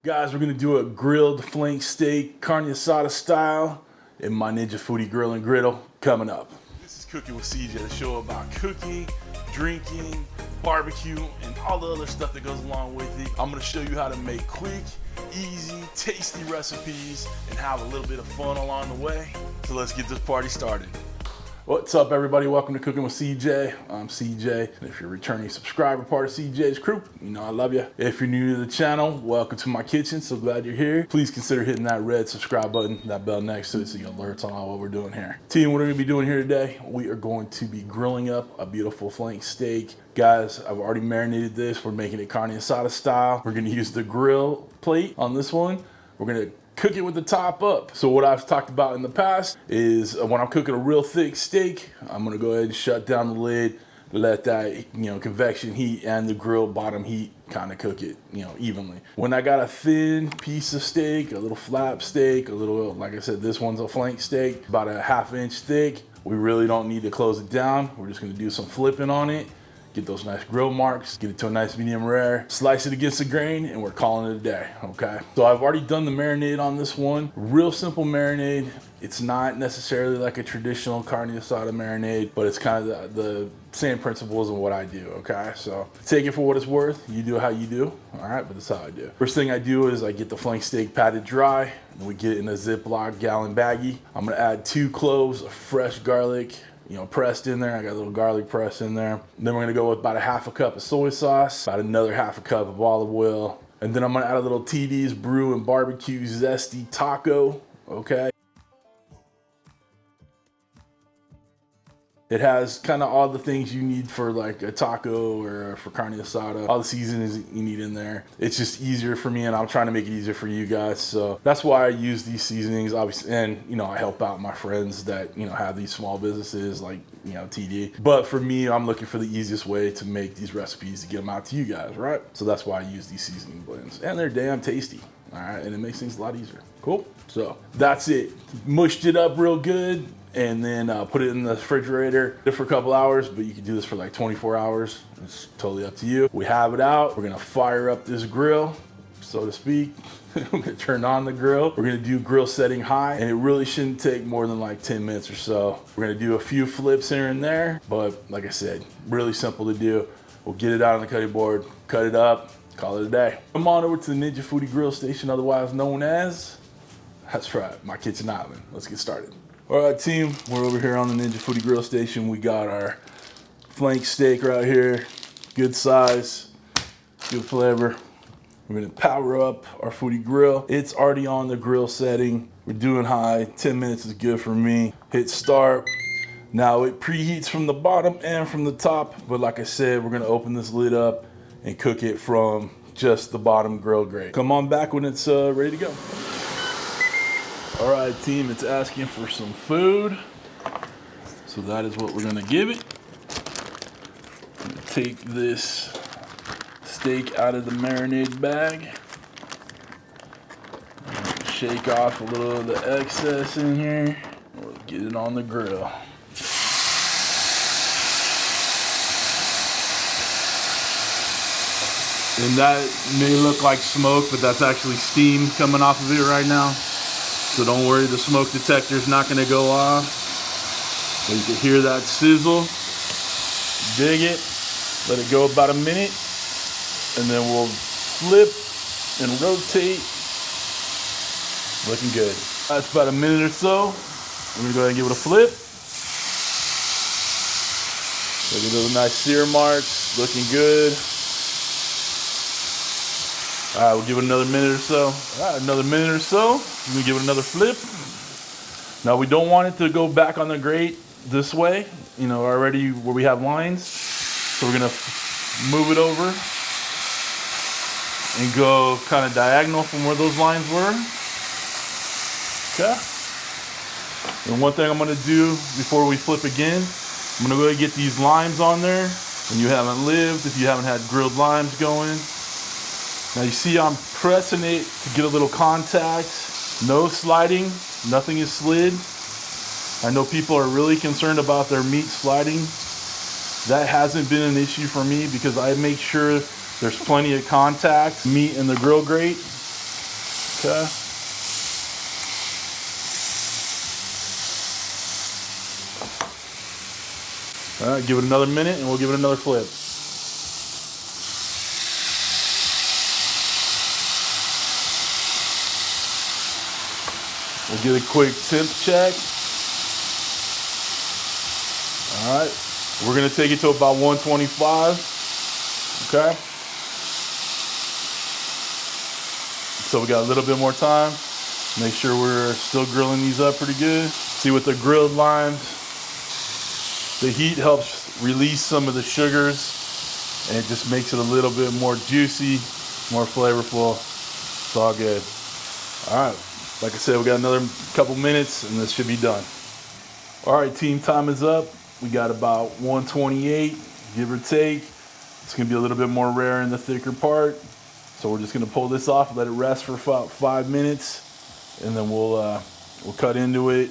Guys, we're gonna do a grilled flank steak, carne asada style, in my Ninja Foodi grill and griddle coming up. This is Cooking with CJ, the show about cooking, drinking, barbecue, and all the other stuff that goes along with it. I'm gonna show you how to make quick, easy, tasty recipes and have a little bit of fun along the way. So let's get this party started. What's up, everybody? Welcome to Cooking with CJ. I'm CJ, and if you're a returning subscriber, part of CJ's crew, you know I love you. If you're new to the channel, welcome to my kitchen. So glad you're here. Please consider hitting that red subscribe button, that bell next to it, so you get alerts on all what we're doing here. Team, what we're gonna be doing here today, we are going to be grilling up a beautiful flank steak. Guys, I've already marinated this. We're making it carne asada style. We're gonna use the grill plate on this one. We're gonna cook it with the top up. So what I've talked about in the past is when I'm cooking a real thick steak, I'm gonna go ahead and shut down the lid, let that, convection heat and the grill bottom heat kind of cook it, evenly. When I got a thin piece of steak, a little flap steak, a little, like I said, this one's a flank steak, about a ½ inch thick, we really don't need to close it down. We're just gonna do some flipping on it, get those nice grill marks, get it to a nice medium rare, slice it against the grain, and we're calling it a day, okay? So I've already done the marinade on this one. Real simple marinade. It's not necessarily like a traditional carne asada marinade, but it's kind of the same principles of what I do, okay? So take it for what it's worth. You do how you do, all right? But that's how I do. First thing I do is I get the flank steak patted dry, and we get it in a Ziploc gallon baggie. I'm gonna add 2 cloves of fresh garlic, pressed in there. I got a little garlic pressed in there. And then we're gonna go with about a ½ cup of soy sauce, about another ½ cup of olive oil. And then I'm gonna add a little TD's Brew and BBQ Zesty Taco, okay? It has kind of all the things you need for like a taco or for carne asada, all the seasonings you need in there. It's just easier for me, and I'm trying to make it easier for you guys. So that's why I use these seasonings, obviously. And, I help out my friends that, have these small businesses like, TD. But for me, I'm looking for the easiest way to make these recipes to get them out to you guys, right? So that's why I use these seasoning blends. And they're damn tasty, all right? And it makes things a lot easier. Cool? So that's it. Mushed it up real good, and then put it in the refrigerator for a couple hours, but you can do this for like 24 hours. It's totally up to you. We have it out. We're gonna fire up this grill, so to speak. We're gonna turn on the grill. We're gonna do grill setting high, and it really shouldn't take more than like 10 minutes or so. We're gonna do a few flips here and there, but like I said, really simple to do. We'll get it out on the cutting board, cut it up, call it a day. Come on over to the Ninja Foodi grill station, otherwise known as, that's right, my kitchen island. Let's get started. All right, team, we're over here on the Ninja Foodi grill station. We got our flank steak right here, good size, good flavor. We're gonna power up our Foodi grill. It's already on the grill setting. We're doing high, 10 minutes is good for me. Hit start. Now it preheats from the bottom and from the top, but like I said, we're gonna open this lid up and cook it from just the bottom grill grate. Come on back when it's ready to go. All right, team, it's asking for some food. So that is what we're gonna give it. I'm gonna take this steak out of the marinade bag. Shake off a little of the excess in here. We'll get it on the grill. And that may look like smoke, but that's actually steam coming off of it right now. So don't worry, the smoke detector's not gonna go off. So you can hear that sizzle. Dig it, let it go about a minute, and then we'll flip and rotate. Looking good. That's about a minute or so. I'm gonna go ahead and give it a flip. Look at those nice sear marks, looking good. All right, we'll give it another minute or so. All right, another minute or so. I'm gonna give it another flip. Now we don't want it to go back on the grate this way, already where we have lines. So we're gonna move it over and go kind of diagonal from where those lines were. Okay. And one thing I'm gonna do before we flip again, I'm gonna go ahead and get these limes on there. When you haven't lived, if you haven't had grilled limes going. Now you see I'm pressing it to get a little contact. No sliding, nothing is slid. I know people are really concerned about their meat sliding. That hasn't been an issue for me because I make sure there's plenty of contact, meat in the grill grate. Okay. All right, give it another minute and we'll give it another flip. We'll get a quick temp check. All right, we're gonna take it to about 125, okay? So we got a little bit more time. Make sure we're still grilling these up pretty good. See, with the grilled limes, the heat helps release some of the sugars and it just makes it a little bit more juicy, more flavorful. It's all good. All right, like I said, we got another couple minutes and this should be done. All right, team, time is up. We got about 128, give or take. It's gonna be a little bit more rare in the thicker part. So we're just gonna pull this off, let it rest for about 5 minutes, and then we'll cut into it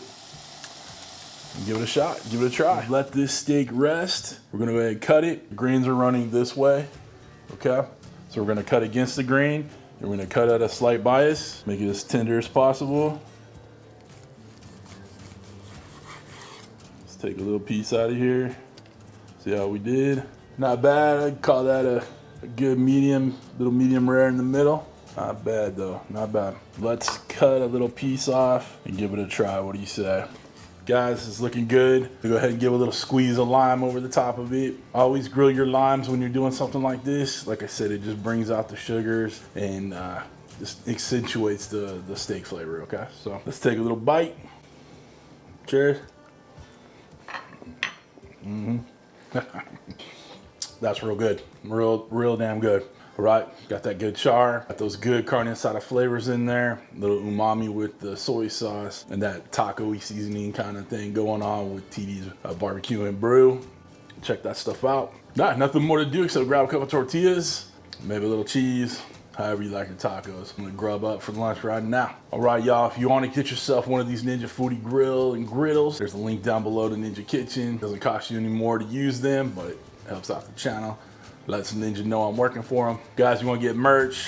and give it a shot, give it a try. Let this steak rest. We're gonna go ahead and cut it. The grains are running this way, okay? So we're gonna cut against the grain, and we're gonna cut at a slight bias, make it as tender as possible. Take a little piece out of here. See how we did? Not bad. I'd call that a good medium, little medium rare in the middle. Not bad though, not bad. Let's cut a little piece off and give it a try. What do you say? Guys, it's looking good. Go ahead and give a little squeeze of lime over the top of it. Always grill your limes when you're doing something like this. Like I said, it just brings out the sugars and just accentuates the steak flavor, okay? So let's take a little bite. Cheers. That's real good, real damn good. All right, got that good char, got those good carne asada flavors in there, little umami with the soy sauce and that taco-y seasoning kind of thing going on with TD's barbecue and brew. Check that stuff out. Nothing more to do except grab a couple tortillas, maybe a little cheese, however you like your tacos. I'm gonna grub up for lunch right now. All right, y'all, if you wanna get yourself one of these Ninja Foodi grill and griddles, there's a link down below to Ninja Kitchen. Doesn't cost you any more to use them, but it helps out the channel. Lets Ninja know I'm working for them. Guys, you wanna get merch,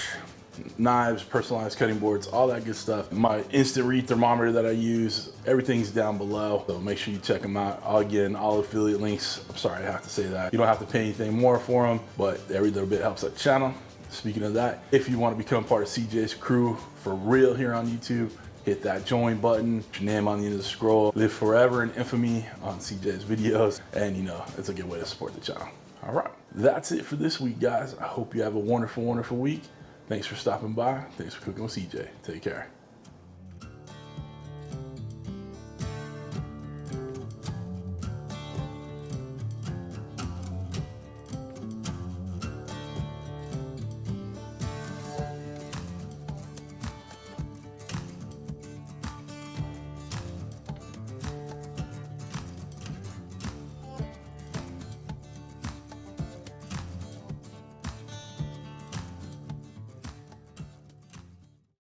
knives, personalized cutting boards, all that good stuff. My instant read thermometer that I use, everything's down below. So make sure you check them out. Again, all affiliate links. I'm sorry, I have to say that. You don't have to pay anything more for them, but every little bit helps out the channel. Speaking of that, if you want to become part of CJ's crew for real here on YouTube, hit that join button, your name on the end of the scroll, live forever in infamy on CJ's videos, and you know, it's a good way to support the channel. All right, that's it for this week, guys. I hope you have a wonderful, wonderful week. Thanks for stopping by. Thanks for cooking with CJ. Take care.